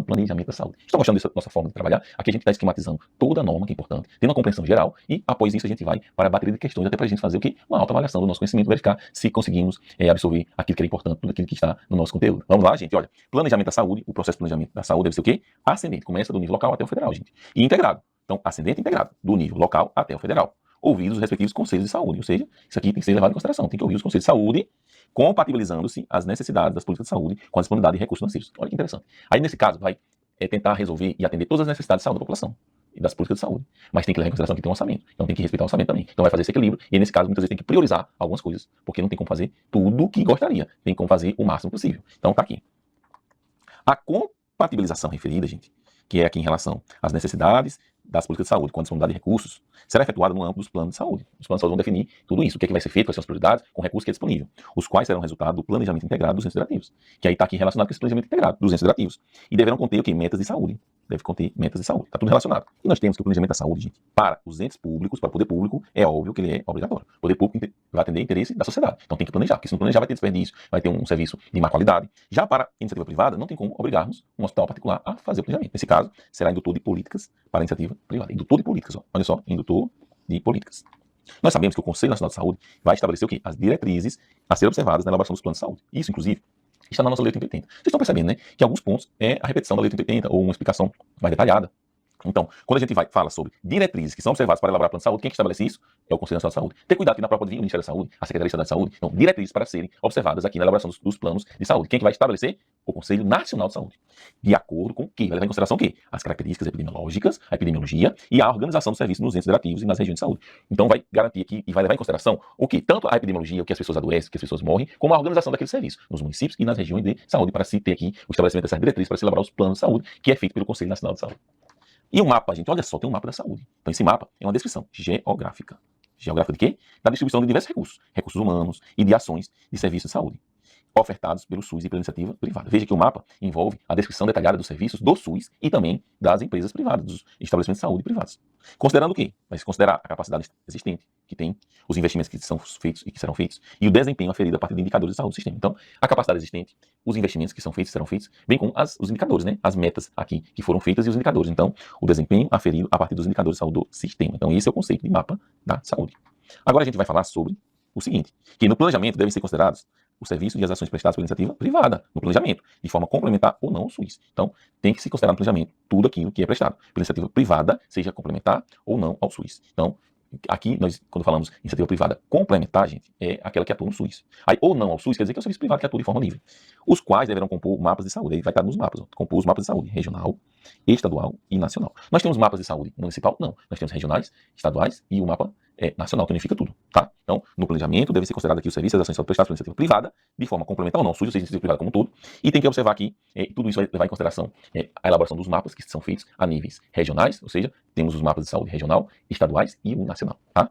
planejamento da saúde. Estão gostando dessa nossa forma de trabalhar? Aqui a gente está esquematizando toda a norma que é importante, tendo uma compreensão geral e, após isso, a gente vai para a bateria de questões, até para a gente fazer o quê? Uma autoavaliação do nosso conhecimento, verificar se conseguimos absorver aquilo que é importante, tudo aquilo que está no nosso conteúdo. Vamos lá, gente? Olha, planejamento da saúde, o processo de planejamento da saúde deve ser o quê? Ascendente, começa do nível local até o federal, gente. E integrado. Então, ascendente e integrado, do nível local até o federal. Ouvidos os respectivos conselhos de saúde, ou seja, isso aqui tem que ser levado em consideração, tem que ouvir os conselhos de saúde, compatibilizando-se as necessidades das políticas de saúde com a disponibilidade de recursos financeiros. Olha que interessante. Aí, nesse caso, vai tentar resolver e atender todas as necessidades de saúde da população e das políticas de saúde. Mas tem que levar em consideração que tem um orçamento. Então tem que respeitar o orçamento também. Então vai fazer esse equilíbrio. E nesse caso, muitas vezes tem que priorizar algumas coisas, porque não tem como fazer tudo o que gostaria. Tem como fazer o máximo possível. Então tá aqui. A compatibilização referida, gente, que é aqui em relação às necessidades das políticas de saúde, com a disponibilidade de recursos, será efetuada no âmbito dos planos de saúde. Os planos de saúde vão definir tudo isso, o que é que vai ser feito, quais são as prioridades, com o recurso que é disponível, os quais serão resultado do planejamento integrado dos entes federativos, que aí está aqui relacionado com esse planejamento integrado dos entes federativos, e deverão conter o quê? Metas de saúde. Deve conter metas de saúde. Está tudo relacionado. E nós temos que o planejamento da saúde, gente, para os entes públicos, para o poder público, é óbvio que ele é obrigatório. O poder público vai atender interesse da sociedade. Então tem que planejar, porque se não planejar vai ter desperdício, vai ter um serviço de má qualidade. Já para a iniciativa privada, não tem como obrigarmos um hospital particular a fazer o planejamento. Nesse caso, será indutor de políticas para a iniciativa privada. Indutor de políticas, ó. Olha só, indutor de políticas. Nós sabemos que o Conselho Nacional de Saúde vai estabelecer o quê? As diretrizes a serem observadas na elaboração dos planos de saúde. Isso, inclusive, está na nossa Lei 8080. Vocês estão percebendo, né? Que alguns pontos é a repetição da Lei 8080 ou uma explicação mais detalhada. Então, quando a gente fala sobre diretrizes que são observadas para elaborar plano de saúde, quem é que estabelece isso? É o Conselho Nacional de Saúde. Ter cuidado que na própria pode vir o Ministério da Saúde, a Secretaria de Estado de Saúde. Então, diretrizes para serem observadas aqui na elaboração dos planos de saúde. Quem é que vai estabelecer? O Conselho Nacional de Saúde. De acordo com o quê? Vai levar em consideração o quê? As características epidemiológicas, a epidemiologia e a organização do serviço nos entes federativos e nas regiões de saúde. Então, vai garantir aqui e vai levar em consideração o quê? Tanto a epidemiologia, o que as pessoas adoecem, o que as pessoas morrem, como a organização daquele serviço nos municípios e nas regiões de saúde, para se ter aqui o estabelecimento dessas diretrizes para se elaborar os planos de saúde, que é feito pelo Conselho Nacional de Saúde. E o mapa, gente, olha só, tem um mapa da saúde. Então esse mapa é uma descrição geográfica. Geográfica de quê? Da distribuição de diversos recursos. Recursos humanos e de ações de serviços de saúde, ofertados pelo SUS e pela iniciativa privada. Veja que o mapa envolve a descrição detalhada dos serviços do SUS e também das empresas privadas, dos estabelecimentos de saúde privados. Considerando o quê? Vai se considerar a capacidade existente que tem, os investimentos que são feitos e que serão feitos, e o desempenho aferido a partir de indicadores de saúde do sistema. Então, a capacidade existente, os investimentos que são feitos e serão feitos, bem com os indicadores, né? As metas aqui que foram feitas e os indicadores. Então, o desempenho aferido a partir dos indicadores de saúde do sistema. Então, esse é o conceito de mapa da saúde. Agora a gente vai falar sobre o seguinte, que no planejamento devem ser considerados os serviços e as ações prestadas pela iniciativa privada, no planejamento, de forma complementar ou não ao SUS. Então, tem que se considerar no planejamento tudo aquilo que é prestado pela iniciativa privada, seja complementar ou não ao SUS. Então, aqui, nós, quando falamos iniciativa privada complementar, gente, é aquela que atua no SUS. Aí, ou não ao SUS, quer dizer que é o serviço privado que atua de forma livre. Os quais deverão compor mapas de saúde. Aí vai estar nos mapas, ó, compor os mapas de saúde regional, estadual e nacional. Nós temos mapas de saúde municipal? Não. Nós temos regionais, estaduais e o mapa nacional, que unifica tudo, tá? Então, no planejamento, deve ser considerado aqui os serviços e as ações prestadas pela iniciativa privada, de forma complementar ou não, SUS, ou seja, iniciativa privada como um todo, e tem que observar aqui, tudo isso vai levar em consideração a elaboração dos mapas que são feitos a níveis regionais, ou seja, temos os mapas de saúde regional, estaduais e o nacional, tá?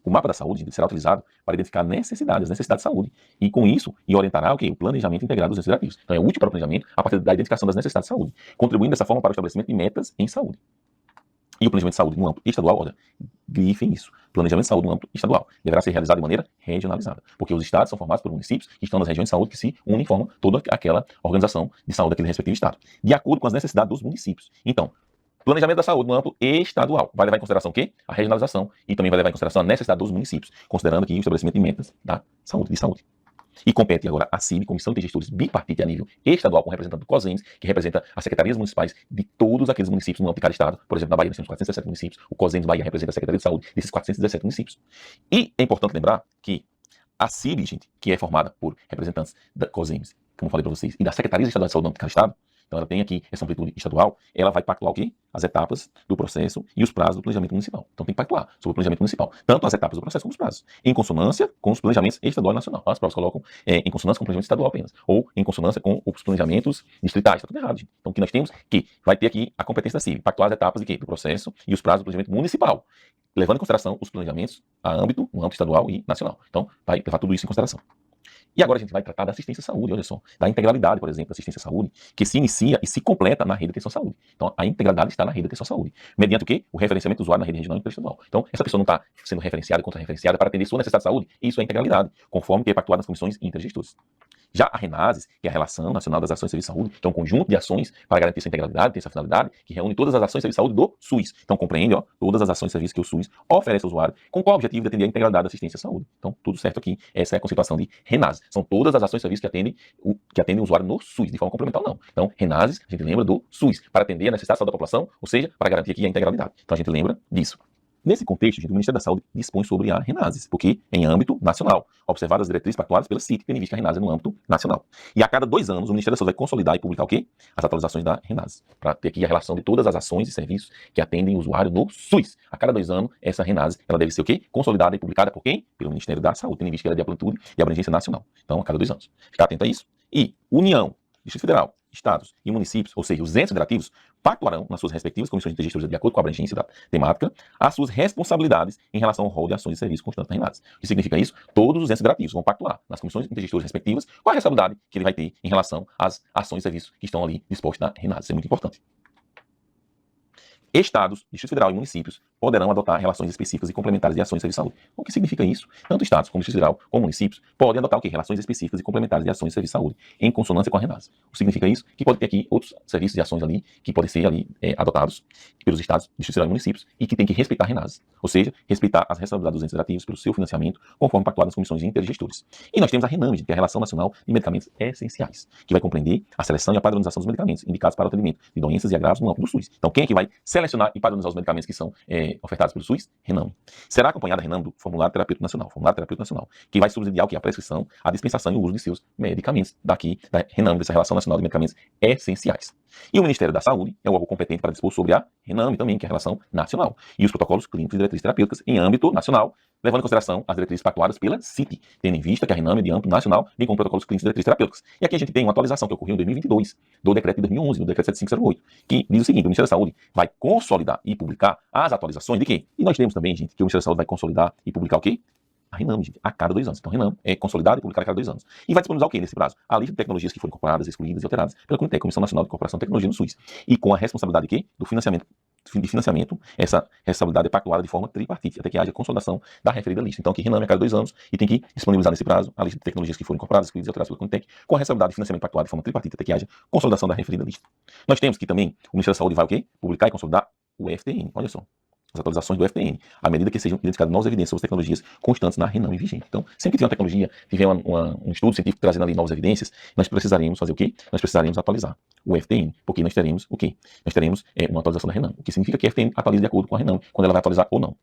O mapa da saúde será utilizado para identificar as necessidades de saúde, e com isso, orientará o planejamento integrado dos entes federativos. Então, é útil para o planejamento a partir da identificação das necessidades de saúde, contribuindo dessa forma para o estabelecimento de metas em saúde. E o planejamento de saúde no âmbito estadual, olha, grifem isso. Planejamento de saúde no âmbito estadual deverá ser realizado de maneira regionalizada, porque os estados são formados por municípios que estão nas regiões de saúde que se unem e formam toda aquela organização de saúde daquele respectivo estado, de acordo com as necessidades dos municípios. Então, planejamento da saúde no âmbito estadual vai levar em consideração o quê? A regionalização, e também vai levar em consideração a necessidade dos municípios, considerando aqui o estabelecimento de metas da saúde, de saúde. E compete agora a CIB, Comissão de Gestores Bipartite a nível estadual, com representante do COSEMS, que representa as secretarias municipais de todos aqueles municípios no âmbito de cada estado. Por exemplo, na Bahia nós temos 417 municípios, o COSEMS Bahia representa a Secretaria de Saúde desses 417 municípios. E é importante lembrar que a CIB, gente, que é formada por representantes da COSEMS, como eu falei para vocês, e das secretarias estaduais de saúde no âmbito de cada estado, então ela tem aqui essa amplitude estadual, ela vai pactuar o quê? As etapas do processo e os prazos do planejamento municipal. Então tem que pactuar sobre o planejamento municipal, tanto as etapas do processo como os prazos, em consonância com os planejamentos estadual e nacional. As provas colocam em consonância com o planejamento estadual apenas, ou em consonância com os planejamentos distritais. Está tudo errado, gente. Então o que nós temos que vai ter aqui a competência da CIB, pactuar as etapas de quê? Do processo e os prazos do planejamento municipal, levando em consideração os planejamentos no âmbito estadual e nacional. Então vai levar tudo isso em consideração. E agora a gente vai tratar da assistência à saúde, olha só, da integralidade, por exemplo, da assistência à saúde, que se inicia e se completa na rede de atenção à saúde. Então, a integralidade está na rede de atenção à saúde. Mediante o quê? O referenciamento do usuário na rede regional e interestadual. Então, essa pessoa não está sendo referenciada e contra-referenciada para atender sua necessidade de saúde. Isso é integralidade, conforme que é pactuado nas comissões intergestores. Já a RENASES, que é a Relação Nacional das Ações de Serviço de Saúde, que é um conjunto de ações para garantir essa integralidade, tem essa finalidade, que reúne todas as ações de serviço de saúde do SUS. Então, compreende, todas as ações de serviço que o SUS oferece ao usuário, com qual objetivo de atender a integralidade da assistência à saúde. Então, tudo certo aqui. Essa é a conceituação de RENASES. São todas as ações de serviço que atendem o usuário no SUS, de forma complementar ou não. Então, RENASES, a gente lembra do SUS, para atender a necessidade de saúde da população, ou seja, para garantir aqui a integralidade. Então, a gente lembra disso. Nesse contexto, gente, o Ministério da Saúde dispõe sobre a RENASES, porque em âmbito nacional, observadas as diretrizes pactuadas pela CIT, tendo em vista a RENASES no âmbito nacional. E a cada 2 anos, o Ministério da Saúde vai consolidar e publicar o quê? As atualizações da RENASES, para ter aqui a relação de todas as ações e serviços que atendem o usuário no SUS. A cada 2 anos, essa RENASES, ela deve ser o quê? Consolidada e publicada por quem? Pelo Ministério da Saúde, tendo em vista que ela é de amplitude e abrangência nacional. Então, a cada 2 anos. Ficar atento a isso. E União, Distrito Federal, Estados e municípios, ou seja, os entes federativos, pactuarão nas suas respectivas comissões intergestoras de acordo com a abrangência da temática, as suas responsabilidades em relação ao rol de ações de serviço constantes na RENASES. O que significa isso? Todos os entes federativos vão pactuar nas comissões intergestoras respectivas qual a responsabilidade que ele vai ter em relação às ações de serviço que estão ali dispostas na RENASES. Isso é muito importante. Estados, Distrito Federal e municípios poderão adotar relações específicas e complementares de ações de serviço de saúde. O que significa isso? Tanto estados como Distrito Federal como municípios podem adotar o quê? Relações específicas e complementares de ações de serviço de saúde, em consonância com a RENASES. O que significa isso? Que pode ter aqui outros serviços de ações ali, que podem ser ali adotados pelos estados, Distrito Federal e municípios, e que tem que respeitar a RENASES. Ou seja, respeitar as responsabilidades dos entes federativos pelo seu financiamento, conforme pactuado nas comissões intergestores. E nós temos a RENAME, que é a Relação Nacional de Medicamentos Essenciais, que vai compreender a seleção e a padronização dos medicamentos indicados para o atendimento de doenças e agravos no âmbito do SUS. Então, quem é que vai selecionar e padronizar os medicamentos que são ofertados pelo SUS? RENAME. Será acompanhada a RENAME do Formulário Terapêutico Nacional, que vai subsidiar o que? A prescrição, a dispensação e o uso de seus medicamentos da RENAME, dessa Relação Nacional de Medicamentos Essenciais. E o Ministério da Saúde é o órgão competente para dispor sobre a RENAME também, que é a relação nacional, e os protocolos clínicos e diretrizes terapêuticas em âmbito nacional, levando em consideração as diretrizes pactuadas pela CIT, tendo em vista que a RENAME é de âmbito nacional, bem como protocolos clínicos e diretrizes terapêuticas. E aqui a gente tem uma atualização que ocorreu em 2022, do decreto de 2011, do decreto 7508, que diz o seguinte: o Ministério da Saúde vai consolidar e publicar as atualizações de quê? E nós temos também, gente, que o Ministério da Saúde vai consolidar e publicar o quê? A RENAME, gente, a cada 2 anos. Então, a RENAME é consolidada e publicada a cada 2 anos. E vai disponibilizar o quê nesse prazo? A lista de tecnologias que foram incorporadas, excluídas e alteradas pela CONITEC, Comissão Nacional de Incorporação de Tecnologia no SUS. E com a responsabilidade de quê? Do financiamento. Essa responsabilidade é pactuada de forma tripartite, até que haja consolidação da referida lista. Então, aqui, RENAME a cada 2 anos e tem que disponibilizar nesse prazo a lista de tecnologias que foram incorporadas, excluídas e alteradas pela CONITEC, com a responsabilidade de financiamento pactuado de forma tripartite, até que haja consolidação da referida lista. Nós temos que também o Ministério da Saúde vai o quê? Publicar e consolidar o FTN. Olha só. As atualizações do FTN, à medida que sejam identificadas novas evidências sobre as tecnologias constantes na RENAME vigente. Então, sempre que tiver uma tecnologia, tiver um estudo científico trazendo ali novas evidências, nós precisaremos fazer o quê? Nós precisaremos atualizar o FTN, porque nós teremos o quê? Nós teremos uma atualização da RENAME, o que significa que a FTN atualiza de acordo com a RENAME, quando ela vai atualizar ou não.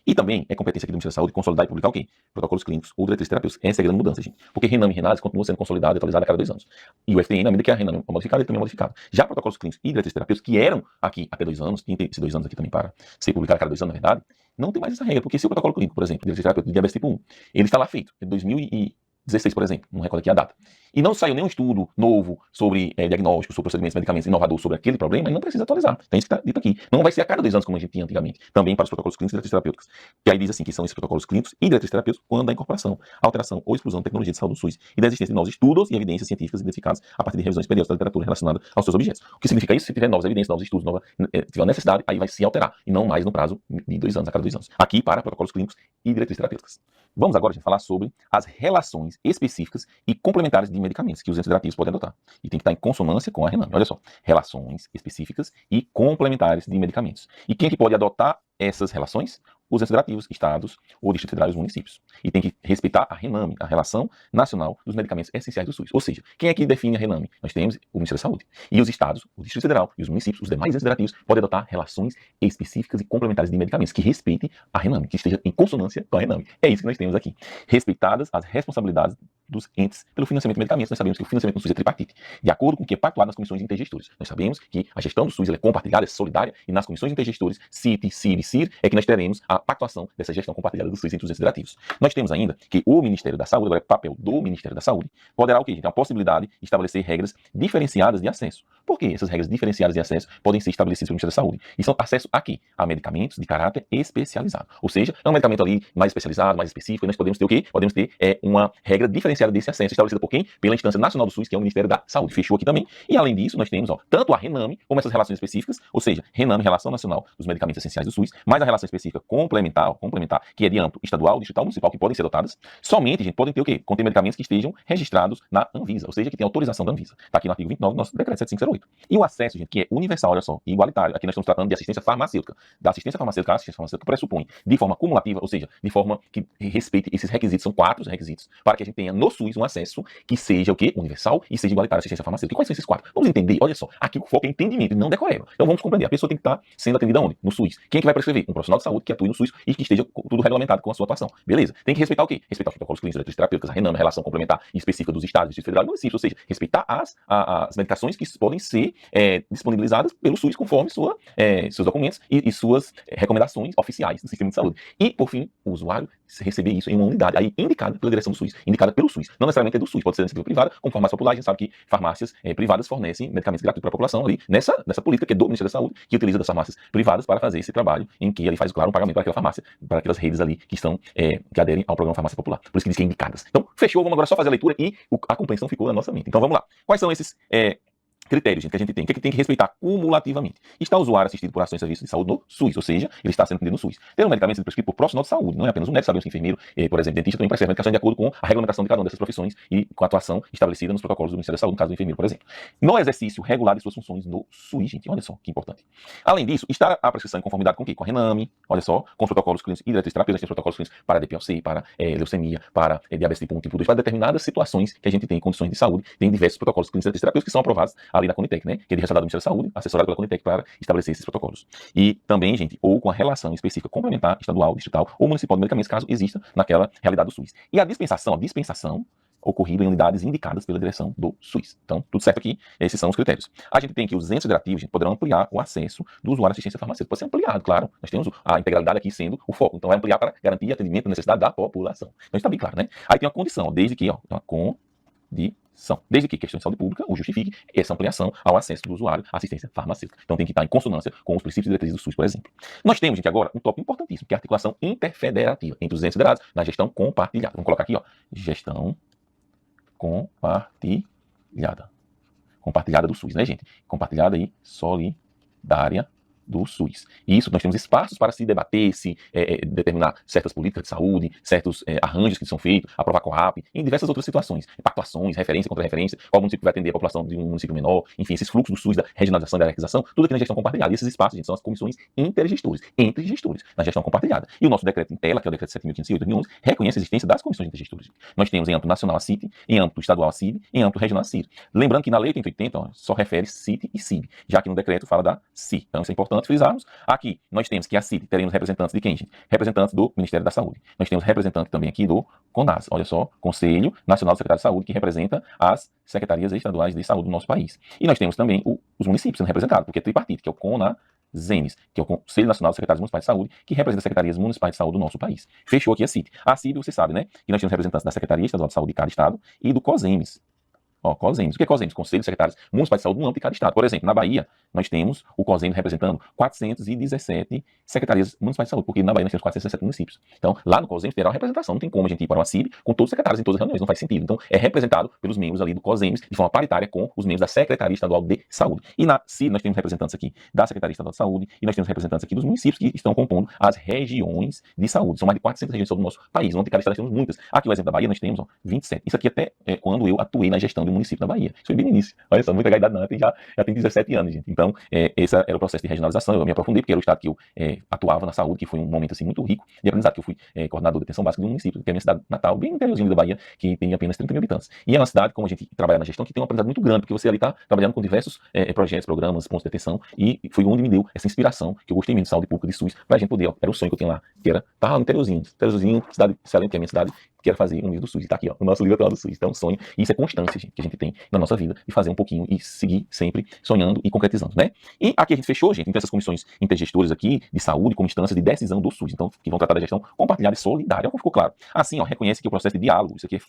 E também é competência aqui do Ministério da Saúde consolidar e publicar o quê? Protocolos clínicos ou diretrizes terapêuticas. Essa é a grande mudança, gente. Porque RENAME e RENASES continuam sendo consolidados e atualizados a cada 2 anos. E o FTN, na medida que a RENAME é modificada, ele também é modificado. Já protocolos clínicos e diretrizes terapêuticas, que eram aqui até 2 anos, tem esses 2 anos aqui também para ser publicado a cada 2 anos, na verdade, não tem mais essa regra. Porque se o protocolo clínico, por exemplo, diretriz terapêutica de diabetes tipo 1, ele está lá feito, em 2016, por exemplo, não recordo aqui a data, e não saiu nenhum estudo novo sobre diagnósticos, sobre procedimentos, medicamentos, inovador sobre aquele problema, ele não precisa atualizar. Tem isso que está dito aqui. Não vai ser a cada 2 anos como a gente tinha antigamente. Também para os protocolos clínicos e diretrizes terapêuticas. Que aí diz assim, que são esses protocolos clínicos e diretrizes terapêuticos quando da incorporação, alteração ou exclusão de tecnologia de saúde do SUS e da existência de novos estudos e evidências científicas identificadas a partir de revisões periódicas da literatura relacionada aos seus objetos. O que significa isso? Se tiver novas evidências, novos estudos, tiver necessidade, aí vai se alterar. E não mais no prazo de 2 anos, a cada 2 anos. Aqui para protocolos clínicos e diretrizes terapêuticas. Vamos agora, gente, falar sobre as relações específicas e complementares de medicamentos que os entes federativos podem adotar. E tem que estar em consonância com a RENAME. Olha só, relações específicas e complementares de medicamentos. E quem é que pode adotar essas relações? Os entes federativos, estados, ou Distrito Federal e os municípios. E tem que respeitar a RENAME, a Relação Nacional dos Medicamentos Essenciais do SUS. Ou seja, quem é que define a RENAME? Nós temos o Ministério da Saúde. E os estados, o Distrito Federal e os municípios, os demais entes federativos, podem adotar relações específicas e complementares de medicamentos que respeitem a RENAME, que esteja em consonância com a RENAME. É isso que nós temos aqui. Respeitadas as responsabilidades dos entes pelo financiamento de medicamentos. Nós sabemos que o financiamento do SUS é tripartite, de acordo com o que é pactuado nas comissões intergestores. Nós sabemos que a gestão do SUS é compartilhada, é solidária, e nas comissões intergestores, CIT, CIR e CIR, é que nós teremos a pactuação dessa gestão compartilhada do SUS entre os entes federativos. Nós temos ainda que o Ministério da Saúde, agora é papel do Ministério da Saúde, poderá o quê, gente? A possibilidade de estabelecer regras diferenciadas de acesso. Por que essas regras diferenciadas de acesso podem ser estabelecidas pelo Ministério da Saúde? E são acesso aqui a medicamentos de caráter especializado. Ou seja, é um medicamento ali mais especializado, mais específico, e nós podemos ter o quê? Podemos ter uma regra diferenciada desse acesso, estabelecida por quem? Pela instância nacional do SUS, que é o Ministério da Saúde. Fechou aqui também. E além disso, nós temos tanto a RENAME, como essas relações específicas, ou seja, RENAME, Relação Nacional dos Medicamentos Essenciais do SUS, mais a relação específica complementar, que é de âmbito estadual, distrital, municipal, que podem ser adotadas, somente, gente, podem ter o quê? Contém medicamentos que estejam registrados na Anvisa, ou seja, que tem autorização da Anvisa. Está aqui no artigo 29 do nosso decreto 7508. E o acesso, gente, que é universal, olha só, e igualitário. Aqui nós estamos tratando de assistência farmacêutica. Da assistência farmacêutica, a assistência farmacêutica pressupõe de forma cumulativa, ou seja, de forma que respeite esses requisitos, são 4 requisitos, para que a gente tenha no SUS um acesso que seja o quê? Universal e seja igualitário à assistência farmacêutica. E quais são esses 4? Vamos entender, olha só, aqui o foco é entendimento e não decoreba. Então vamos compreender, a pessoa tem que estar sendo atendida onde? No SUS. Quem é que vai prescrever? Um profissional de saúde que atue no SUS e que esteja tudo regulamentado com a sua atuação. Beleza? Tem que respeitar o quê? Respeitar os protocolos clínicos, diretrizes terapêuticas, a RENAME, a relação complementar e específica dos estados, Distrito Federal e municípios, ou seja, respeitar as medicações que podem ser disponibilizadas pelo SUS conforme seus documentos e suas recomendações oficiais do sistema de saúde. E, por fim, o usuário receber isso em uma unidade aí indicada pela direção do SUS, indicada pelo SUS. Não necessariamente é do SUS, pode ser da iniciativa privada, como farmácia popular, a gente sabe que farmácias privadas fornecem medicamentos gratuitos para a população ali, nessa política que é do Ministério da Saúde, que utiliza das farmácias privadas para fazer esse trabalho, em que ele faz, claro, um pagamento para aquela farmácia, para aquelas redes ali que estão, que aderem ao programa Farmácia Popular. Por isso que diz que é indicadas. Então, fechou, vamos agora só fazer a leitura e a compreensão ficou na nossa mente. Então, vamos lá. Quais são esses critérios, gente, que a gente tem? O que é que tem que respeitar cumulativamente? Está o usuário assistido por ações e serviços de saúde no SUS, ou seja, ele está sendo atendido no SUS. Ter um medicamento sendo prescrito por profissional de saúde, não é apenas um médico, sabemos que enfermeiro, por exemplo, dentista, também prescreve medicação de acordo com a regulamentação de cada uma dessas profissões e com a atuação estabelecida nos protocolos do Ministério da Saúde, no caso do enfermeiro, por exemplo. No exercício regular de suas funções no SUS, gente, olha só que importante. Além disso, está a prescrição em conformidade com o quê? Com a RENAME, olha só, com os protocolos clínicos e diretrizes terapêuticas, tem os protocolos clínicos para DPLC, para leucemia, para diabetes tipo 1, tipo 2, para determinadas situações que a gente tem em condições de saúde, tem diversos protocolos clínicos e diretrizes terapêuticos que são aprovados ali na Conitec, né? Que é de responsabilidade do Ministério da Saúde, assessorado pela Conitec para estabelecer esses protocolos. E também, gente, ou com a relação específica complementar, estadual, distrital ou municipal de medicamentos, caso exista naquela realidade do SUS. E a dispensação ocorrida em unidades indicadas pela direção do SUS. Então, tudo certo aqui, esses são os critérios. A gente tem que os entes federativos, gente, poderão ampliar o acesso do usuário à assistência farmacêutica. Pode ser ampliado, claro. Nós temos a integralidade aqui sendo o foco. Então, vai ampliar para garantir atendimento à necessidade da população. Então, está bem claro, né? Aí tem uma condição, ó, desde que, ó, uma condição. Desde que questões de saúde pública o justifique essa ampliação ao acesso do usuário à assistência farmacêutica. Então tem que estar em consonância com os princípios e diretrizes do SUS, por exemplo. Nós temos, gente, agora um tópico importantíssimo, que é a articulação interfederativa entre os entes federados na gestão compartilhada. Vamos colocar aqui, ó, gestão compartilhada. Compartilhada do SUS, né, gente? Compartilhada e solidária do SUS. E isso, nós temos espaços para se debater, se determinar certas políticas de saúde, certos arranjos que são feitos, aprovar COAP, em diversas outras situações, pactuações, referência contra referência, qual município vai atender a população de um município menor, enfim, esses fluxos do SUS, da regionalização e da hierarquização, tudo aqui na gestão compartilhada. E esses espaços, gente, são as comissões intergestores, entre gestores, na gestão compartilhada. E o nosso decreto em tela, que é o decreto 7.508 de 2011, reconhece a existência das comissões intergestores. Nós temos em âmbito nacional a CIT, em âmbito estadual a CIB, em âmbito regional a CIR. Lembrando que na lei 8080, ó, só refere CIT e CIB, já que no decreto fala da CI. Então isso é importante frisarmos. Aqui nós temos que a CIT teremos representantes de quem, gente? Representantes do Ministério da Saúde. Nós temos representante também aqui do CONAS, olha só, Conselho Nacional do Secretário de Saúde, que representa as secretarias estaduais de saúde do nosso país. E nós temos também os municípios sendo representados, porque é tripartite, que é o CONASEMES, que é o Conselho Nacional dos Secretários Municipais de Saúde, que representa as secretarias municipais de saúde do nosso país. Fechou aqui a CIT. A CIB, você sabe, né? Que nós temos representantes da Secretaria Estadual de Saúde de cada estado e do COSEMES. Ó, COSEMES. O que é COSEMES? Conselho de Secretários Municipais de Saúde no âmbito de cada estado. Por exemplo, na Bahia, nós temos o COSEMES representando 417 secretarias municipais de saúde, porque na Bahia nós temos 417 municípios. Então, lá no COSEMES terá uma representação. Não tem como a gente ir para uma CIB com todos os secretários em todas as reuniões, não faz sentido. Então, é representado pelos membros ali do COSEMES de forma paritária com os membros da Secretaria Estadual de Saúde. E na CIB nós temos representantes aqui da Secretaria Estadual de Saúde e nós temos representantes aqui dos municípios que estão compondo as regiões de saúde. São mais de 400 regiões de saúde no nosso país. No âmbito de cada estado nós temos muitas. Aqui o exemplo da Bahia nós temos 27. Isso aqui até quando eu atuei na gestão de um município da Bahia. Foi bem no início. Olha só, muita idade não, já tem 17 anos, gente. Então, esse era o processo de regionalização. Eu me aprofundei, porque era o estado que eu atuava na saúde, que foi um momento assim muito rico de aprendizado, que eu fui coordenador de atenção básica de um município, que é a minha cidade natal, bem no interiorzinho da Bahia, que tem apenas 30 mil habitantes. E é uma cidade, como a gente trabalha na gestão, que tem um aprendizado muito grande, porque você ali está trabalhando com diversos projetos, programas, pontos de atenção, e foi onde me deu essa inspiração, que eu gostei muito de saúde pública, de SUS, pra gente poder, ó, era um sonho que eu tinha lá, que era, tá no interiorzinho, cidade excelente, que é a minha cidade, quero fazer um livro do SUS, e tá aqui, ó, o nosso livro atual do SUS. Então, sonho, e isso é constância, gente, que a gente tem na nossa vida, de fazer um pouquinho e seguir sempre sonhando e concretizando, né? E aqui a gente fechou, gente, então essas comissões intergestoras aqui, de saúde, como instância de decisão do SUS, então, que vão tratar da gestão compartilhada e solidária, como ficou claro. Assim, ó, reconhece que o processo de diálogo, isso aqui é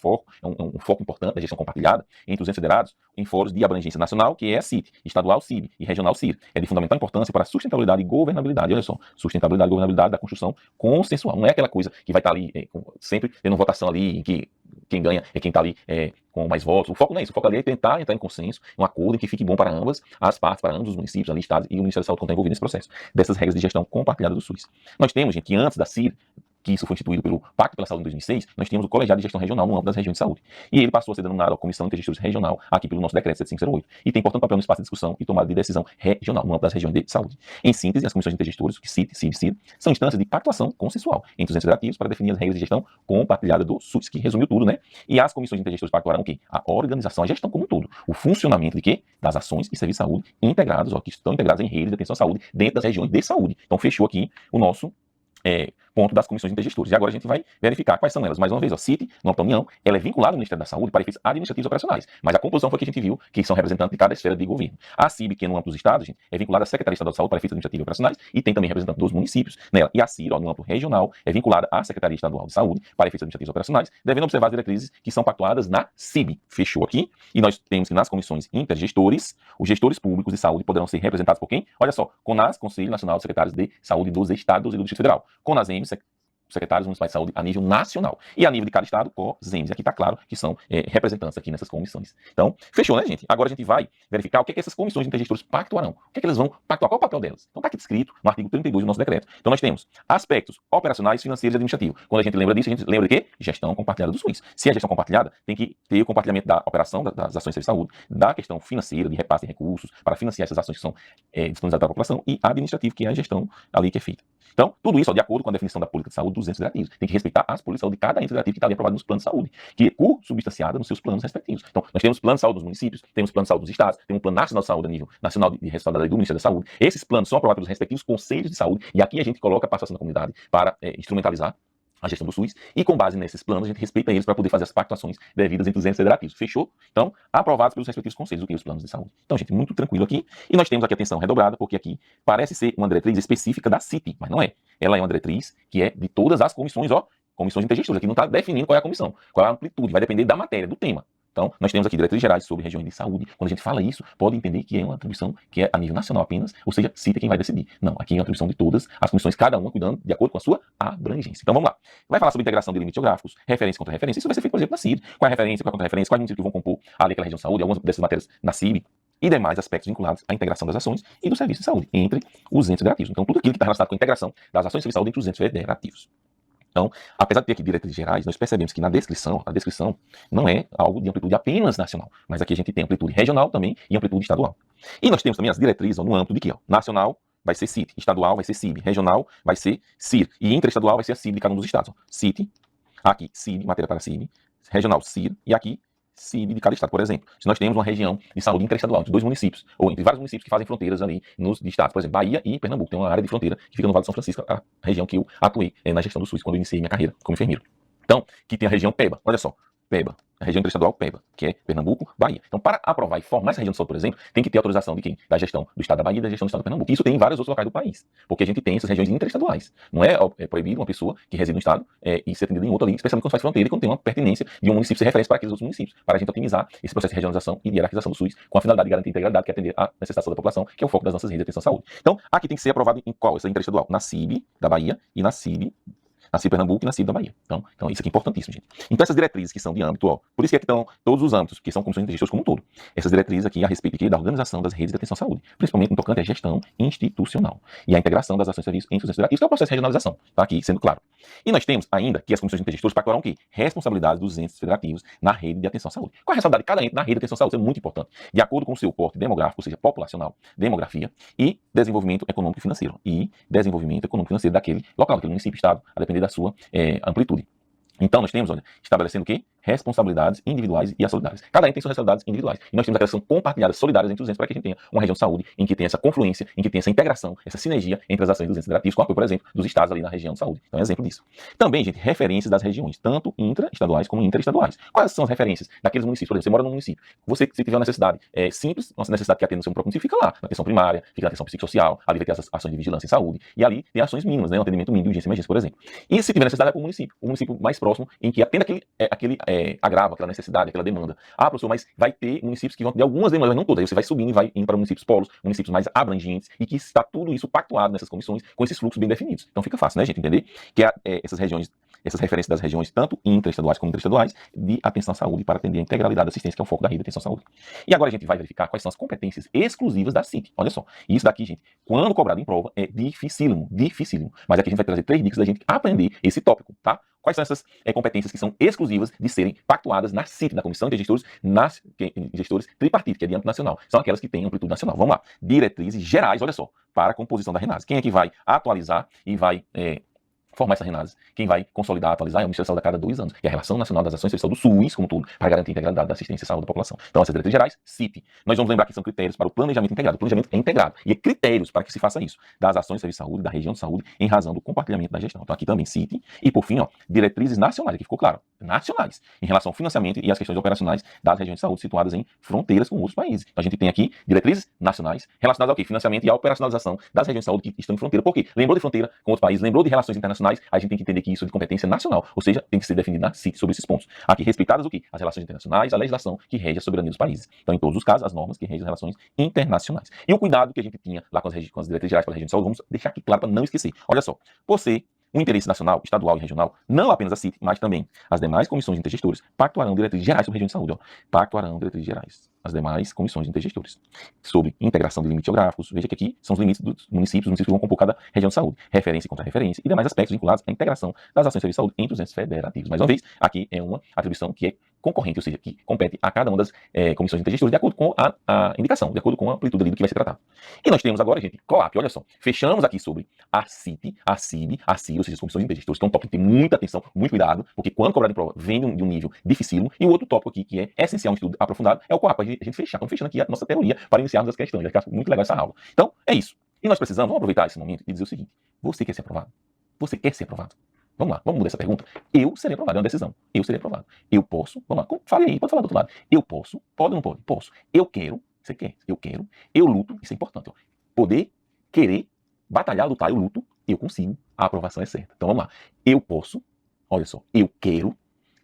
um foco importante da gestão compartilhada entre os entes federados, em fóruns de abrangência nacional, que é a CIT, estadual CIB e regional CIR. É de fundamental importância para a sustentabilidade e governabilidade, olha só, sustentabilidade e governabilidade da construção consensual. Não é aquela coisa que vai estar ali sempre tendo votação ali, em que quem ganha é quem está ali com mais votos. O foco não é isso, o foco ali é tentar entrar em consenso, um acordo em que fique bom para ambas as partes, para ambos os municípios, ali, estados e o Ministério da Saúde, quando está envolvido nesse processo, dessas regras de gestão compartilhada do SUS. Nós temos, gente, que antes da CIR, que isso foi instituído pelo Pacto pela Saúde em 2006, nós tínhamos o Colegiado de Gestão Regional no âmbito das regiões de saúde. E ele passou a ser denominado a Comissão Intergestores Regional, aqui pelo nosso decreto 7508, e tem, portanto, papel no espaço de discussão e tomada de decisão regional, no âmbito das regiões de saúde. Em síntese, as comissões intergestores, que CIT, CIB e CIR, são instâncias de pactuação consensual entre os entes federativos para definir as regras de gestão compartilhada do SUS, que resumiu tudo, né? E as comissões intergestores pactuarão o quê? A organização, a gestão como um todo, o funcionamento de quê? Das ações e serviços de saúde integrados, ó, que estão integrados em redes de atenção à saúde dentro das regiões de saúde. Então, fechou aqui o nosso ponto das comissões intergestores. E agora a gente vai verificar quais são elas. Mais uma vez, a CIT, no âmbito da União, ela é vinculada ao Ministério da Saúde para efeitos administrativos e operacionais. Mas a composição foi que a gente viu que são representantes de cada esfera de governo. A CIB, que é no âmbito dos estados, gente, é vinculada à Secretaria Estadual de Saúde para efeitos administrativos e operacionais e tem também representante dos municípios nela. E a CIR, no âmbito regional, é vinculada à Secretaria Estadual de Saúde para efeitos administrativos e operacionais, devendo observar as diretrizes que são pactuadas na CIB. Fechou aqui. E nós temos que nas comissões intergestores, os gestores públicos de saúde poderão ser representados por quem? Olha só, CONAS, Conselho Nacional de Secretários de Saúde dos Estados e do Distrito Federal. CONASEM, secretários municipais de saúde a nível nacional. E a nível de cada estado, COSEMs. Aqui está claro que são representantes aqui nessas comissões. Então, fechou, né, gente? Agora a gente vai verificar o que é que essas comissões de intergestores pactuarão. O que é que elas vão pactuar? Qual é o papel delas? Então, está aqui descrito no artigo 32 do nosso decreto. Então, nós temos aspectos operacionais, financeiros e administrativos. Quando a gente lembra disso, a gente lembra de quê? Gestão compartilhada do SUS. Se é gestão compartilhada, tem que ter o compartilhamento da operação das ações de saúde, da questão financeira, de repasse de recursos, para financiar essas ações que são disponibilizadas para a população, e administrativo, que é a gestão ali que é feita. Então, tudo isso, ó, de acordo com a definição da política de saúde dos entes federativos. Tem que respeitar as políticas de saúde de cada ente federativo que está ali aprovado nos planos de saúde, que é substanciada nos seus planos respectivos. Então, nós temos plano de saúde dos municípios, temos plano de saúde dos estados, temos um plano nacional de saúde a nível nacional de resultado do Ministério da Saúde. Esses planos são aprovados pelos respectivos conselhos de saúde, e aqui a gente coloca a participação da comunidade para instrumentalizar a gestão do SUS, e com base nesses planos a gente respeita eles para poder fazer as pactuações devidas entre os entes federativos. Fechou? Então, aprovados pelos respectivos conselhos, o que? Os planos de saúde. Então, gente, muito tranquilo aqui. E nós temos aqui a atenção redobrada, porque aqui parece ser uma diretriz específica da CIT, mas não é. Ela é uma diretriz que é de todas as comissões, ó, comissões intergestores. Aqui não está definindo qual é a comissão, qual é a amplitude, vai depender da matéria, do tema. Então, nós temos aqui diretrizes gerais sobre regiões de saúde. Quando a gente fala isso, pode entender que é uma atribuição que é a nível nacional apenas, ou seja, CIT é quem vai decidir. Não, aqui é uma atribuição de todas as comissões, cada uma cuidando de acordo com a sua abrangência. Então, vamos lá. Vai falar sobre integração de limites geográficos, referência contra referência. Isso vai ser feito, por exemplo, na CIB. Qual é a referência, qual é a contra-referência, quais municípios que vão compor ali aquela região de saúde, algumas dessas matérias na CIB, e demais aspectos vinculados à integração das ações e do serviço de saúde entre os entes federativos. Então, tudo aquilo que está relacionado com a integração das ações e serviços de saúde entre os entes federativos. Então, apesar de ter aqui diretrizes gerais, nós percebemos que na descrição, a descrição não é algo de amplitude apenas nacional, mas aqui a gente tem amplitude regional também e amplitude estadual. E nós temos também as diretrizes no âmbito de que, ó, nacional vai ser CIT, estadual vai ser CIB, regional vai ser CIR, e interestadual vai ser a CIB de cada um dos estados. Ó. CIT, aqui CIB, matéria para CIB, regional CIR, e aqui CIB de cada estado. Por exemplo, se nós temos uma região de saúde interestadual entre dois municípios, ou entre vários municípios que fazem fronteiras ali nos estados, por exemplo, Bahia e Pernambuco, tem uma área de fronteira que fica no Vale de São Francisco, a região que eu atuei na gestão do SUS quando eu iniciei minha carreira como enfermeiro. Então, que tem a região PEBA, olha só, PEBA, a região interestadual PEBA, que é Pernambuco, Bahia. Então, para aprovar e formar essa região de saúde, por exemplo, tem que ter autorização de quem? Da gestão do estado da Bahia e da gestão do estado do Pernambuco. Isso tem em vários outros locais do país, porque a gente tem essas regiões interestaduais. Não é proibido uma pessoa que reside no estado e ser atendida em outro ali, especialmente quando faz fronteira e quando tem uma pertinência de um município ser referência para aqueles outros municípios, para a gente otimizar esse processo de regionalização e de hierarquização do SUS com a finalidade de garantir a integralidade, que é atender a necessidade da população, que é o foco das nossas redes de atenção à saúde. Então, aqui tem que ser aprovado em qual? Essa interestadual? Na CIB da Bahia e na CIB Pernambuco e na CIB da Bahia. Então, isso aqui é importantíssimo, gente. Então, essas diretrizes que são de âmbito, ó, por isso que aqui estão todos os âmbitos, que são comissões intergestores como um todo. Essas diretrizes aqui a respeito aqui da organização das redes de atenção à saúde, principalmente no tocante à gestão institucional e a integração das ações e serviços entre os entes federativos, que é o processo de regionalização, tá aqui sendo claro. E nós temos ainda que as comissões intergestores pactuarão o quê? Responsabilidades dos entes federativos na rede de atenção à saúde. Qual é a responsabilidade de cada ente na rede de atenção à saúde? Isso é muito importante. De acordo com o seu porte demográfico, ou seja, populacional, demografia e desenvolvimento econômico e financeiro. E desenvolvimento econômico e financeiro daquele local, daquele município, estado, a depender da sua amplitude. Então, nós temos, olha, estabelecendo o quê? Responsabilidades individuais e solidárias. Cada ente tem suas responsabilidades individuais. E nós temos aquelas que são compartilhadas, solidárias entre os entes, para que a gente tenha uma região de saúde em que tenha essa confluência, em que tenha essa integração, essa sinergia entre as ações dos entes federativos, com o apoio, por exemplo, dos estados ali na região de saúde. Então, é um exemplo disso. Também, gente, referências das regiões, tanto intra-estaduais como interestaduais. Quais são as referências daqueles municípios? Por exemplo, você mora num município, você, se tiver uma necessidade simples, uma necessidade que atende no seu próprio município, fica lá, na atenção primária, fica na atenção psicossocial, ali vai ter as ações de vigilância em saúde, e ali tem ações mínimas, né, um atendimento mínimo de urgência e emergência, por exemplo. E se tiver necessidade, é para o município mais próximo, em que atenda aquele agravo, aquela necessidade, aquela demanda. Ah, professor, mas vai ter municípios que vão ter algumas demandas, mas não todas. Aí você vai subindo e vai indo para municípios polos, municípios mais abrangentes, e que está tudo isso pactuado nessas comissões, com esses fluxos bem definidos. Então fica fácil, né, gente, entender que essas regiões essas referências das regiões, tanto intraestaduais como interestaduais, de atenção à saúde, para atender a integralidade da assistência, que é o foco da rede de atenção à saúde. E agora a gente vai verificar quais são as competências exclusivas da CIT. Olha só, isso daqui, gente, quando cobrado em prova, é dificílimo, dificílimo. Mas aqui a gente vai trazer 3 dicas da gente aprender esse tópico, tá? Quais são essas competências que são exclusivas de serem pactuadas na CIT, na Comissão de Gestores, gestores tripartite, que é de âmbito nacional. São aquelas que têm amplitude nacional. Vamos lá. Diretrizes gerais, olha só, para a composição da RENASE. Quem é que vai atualizar e vai formar essa RENASE? Quem vai consolidar, atualizar é o Ministério da Saúde a cada 2 anos, que é a Relação Nacional das Ações de Saúde do SUS, como tudo, para garantir a integralidade da assistência à saúde da população. Então, essas diretrizes gerais, CIT. Nós vamos lembrar que são critérios para o planejamento integrado. O planejamento é integrado e é critérios para que se faça isso, das ações de serviço de saúde, da região de saúde, em razão do compartilhamento da gestão. Então, aqui também CIT. E, por fim, ó, diretrizes nacionais, aqui ficou claro, nacionais, em relação ao financiamento e às questões operacionais das regiões de saúde situadas em fronteiras com outros países. Então, a gente tem aqui diretrizes nacionais relacionadas ao quê? Financiamento e à operacionalização das regiões de saúde que estão em fronteira. Por quê? Lembrou de fronteira com outro país, lembrou de relações internacionais, a gente tem que entender que isso é de competência nacional, ou seja, tem que ser definido na CIT sobre esses pontos. Aqui, respeitadas o quê? As relações internacionais, a legislação que rege a soberania dos países. Então, em todos os casos, as normas que regem as relações internacionais. E o cuidado que a gente tinha lá com as diretrizes gerais para a região de saúde, vamos deixar aqui claro para não esquecer. Olha só, por ser um interesse nacional, estadual e regional, não apenas a CIT, mas também as demais comissões de intergestores pactuarão diretrizes gerais sobre a região de saúde. Ó. Pactuarão diretrizes gerais. As demais comissões de intergestores. Sobre integração de limites geográficos. Veja que aqui são os limites dos municípios. Os municípios que vão compor cada região de saúde. Referência e contra-referência. E demais aspectos vinculados à integração das ações de serviço de saúde entre os entes federativos. Mais uma vez, aqui é uma atribuição que é concorrente, ou seja, que compete a cada uma das comissões de intergestores de acordo com a indicação, de acordo com a amplitude ali do que vai ser tratado. E nós temos agora, gente, COAP, olha só. Fechamos aqui sobre a CIT, a CIB, a CIR, ou seja, as comissões de intergestores, que é um tópico que tem muita atenção, muito cuidado, porque quando cobrado em prova vem de um nível dificílimo. E o outro tópico aqui, que é essencial, um estudo aprofundado, é o COAP. A gente fechar, estamos fechando aqui a nossa teoria para iniciarmos as questões. Vai ficar muito legal essa aula. Então, é isso. E nós precisamos, vamos aproveitar esse momento e dizer o seguinte: você quer ser aprovado? Você quer ser aprovado? Vamos lá, vamos mudar essa pergunta. Eu serei aprovado, é uma decisão. Eu serei aprovado. Eu posso, vamos lá, fale aí, pode falar do outro lado. Eu posso, pode ou não pode? Posso. Eu quero, você quer? Eu quero. Eu luto, isso é importante. Ó. Poder, querer, batalhar, lutar, eu luto, eu consigo, a aprovação é certa. Então vamos lá. Eu posso, olha só, eu quero,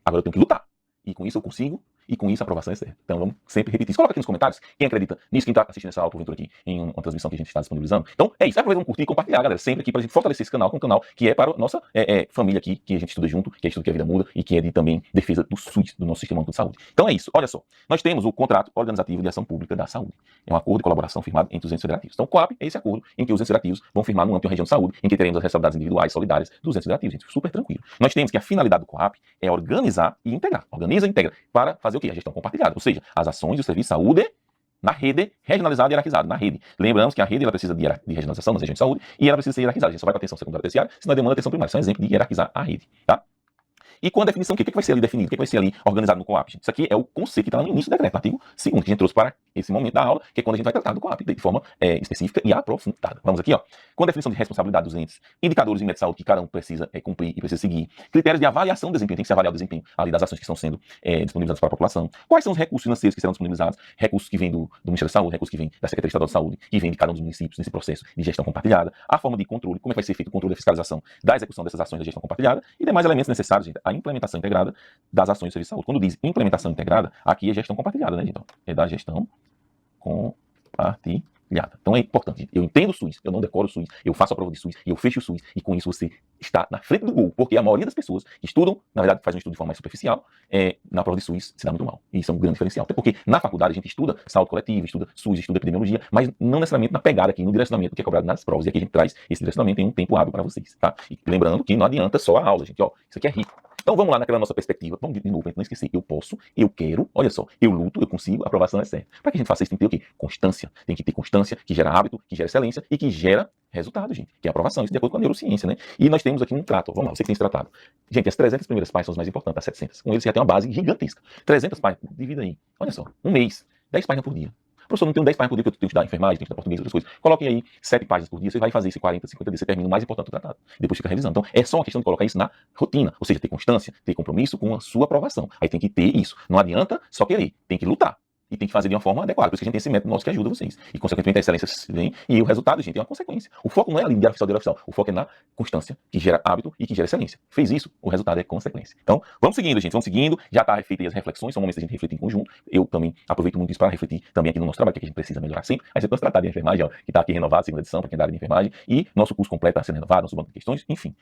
agora eu tenho que lutar. E com isso eu consigo, e com isso a aprovação é certa. Então vamos sempre repetir isso. Coloca aqui nos comentários quem acredita nisso, quem está assistindo essa aula porventura aqui em uma transmissão que a gente está disponibilizando. Então é isso. Aproveita, curtir e compartilhar, galera, sempre aqui para a gente fortalecer esse canal, que é um canal que é para a nossa família aqui, que a gente estuda junto, que é estudo que a vida muda e que é de também defesa do SUS, do nosso Sistema Único de Saúde. Então é isso. Olha só. Nós temos o Contrato Organizativo de Ação Pública da Saúde. É um acordo de colaboração firmado entre os entes federativos. Então o COAP é esse acordo em que os entes federativos vão firmar no âmbito de uma região de saúde, em que teremos as responsabilidades individuais solidárias dos entes federativos. Gente, super tranquilo. Nós temos que a finalidade do COAP é organizar e integrar. Organiza e integra para fazer o quê? A gestão compartilhada. Ou seja, as ações do serviço de saúde na rede regionalizada e hierarquizada, na rede. Lembramos que a rede ela precisa de regionalização nas regiões de saúde e ela precisa ser hierarquizada. A gente só vai para atenção secundária e terciária se nós demanda atenção primária. Isso é um exemplo de hierarquizar a rede, tá? E com a definição, o que vai ser ali definido? O que vai ser ali organizado no COAP? Gente? Isso aqui é o conceito que está lá no início do decreto, artigo 2º, que a gente trouxe para esse momento da aula, que é quando a gente vai tratar do COAP de forma específica e aprofundada. Vamos aqui, ó. Com a definição de responsabilidade dos entes, indicadores em método de saúde que cada um precisa cumprir e precisa seguir, critérios de avaliação do desempenho, tem que se avaliar o desempenho ali das ações que estão sendo disponibilizadas para a população. Quais são os recursos financeiros que serão disponibilizados? Recursos que vêm do Ministério da Saúde, recursos que vêm da Secretaria Estadual de Saúde, que vêm de cada um dos municípios nesse processo de gestão compartilhada, a forma de controle, como é que vai ser feito o controle e fiscalização da execução dessas ações da gestão compartilhada e demais elementos necessários, gente, a implementação integrada das ações de serviço de saúde. Quando diz implementação integrada, aqui é gestão compartilhada, né, gente? É da gestão compartilhada. Então é importante. Eu entendo o SUS, eu não decoro o SUS, eu faço a prova de SUS, eu fecho o SUS e com isso você está na frente do gol, porque a maioria das pessoas que estudam, na verdade faz um estudo de forma mais superficial, na prova de SUS se dá muito mal. E isso é um grande diferencial. Até porque na faculdade a gente estuda saúde coletiva, estuda SUS, estuda epidemiologia, mas não necessariamente na pegada aqui, no direcionamento que é cobrado nas provas. E aqui a gente traz esse direcionamento em um tempo hábil para vocês, tá? E lembrando que não adianta só a aula, gente, ó, isso aqui é rico. Então vamos lá naquela nossa perspectiva. Vamos de novo, para não esquecer. Eu posso, eu quero, olha só, eu luto, eu consigo, a aprovação é certa. Para que a gente faça isso, tem que ter o quê? Constância. Tem que ter constância, que gera hábito, que gera excelência e que gera resultado, gente. Que é a aprovação, isso de acordo com a neurociência, né? E nós temos aqui um trato. Vamos lá, você que tem esse tratado. Gente, as 300 primeiras páginas são as mais importantes, as 700. Com eles você já tem uma base gigantesca. 300 páginas, divida aí. Olha só, um mês, 10 páginas por dia. Professor, não tenho 10 páginas por dia porque eu tenho que estudar enfermagem, tenho que estudar português, outras coisas. Coloquem aí 7 páginas por dia, você vai fazer esse 40, 50 dias, você termina o mais importante do tratado. Depois fica revisando. Então, é só uma questão de colocar isso na rotina. Ou seja, ter constância, ter compromisso com a sua aprovação. Aí tem que ter isso. Não adianta só querer, tem que lutar. E tem que fazer de uma forma adequada. Por isso que a gente tem esse método nosso que ajuda vocês. E, consequentemente, a excelência vem e o resultado, gente, é uma consequência. O foco não é ali de oficial, de oficial. O foco é na constância, que gera hábito e que gera excelência. Fez isso, o resultado é consequência. Então, vamos seguindo, gente. Vamos seguindo. Já está feita aí as reflexões. São momentos da gente refletir em conjunto. Eu também aproveito muito isso para refletir também aqui no nosso trabalho, que a gente precisa melhorar sempre. Aí você pode tratar de enfermagem, ó, que está aqui renovado, segunda edição, para quem é da área de enfermagem. E nosso curso completo está sendo renovado, nosso banco de questões, enfim.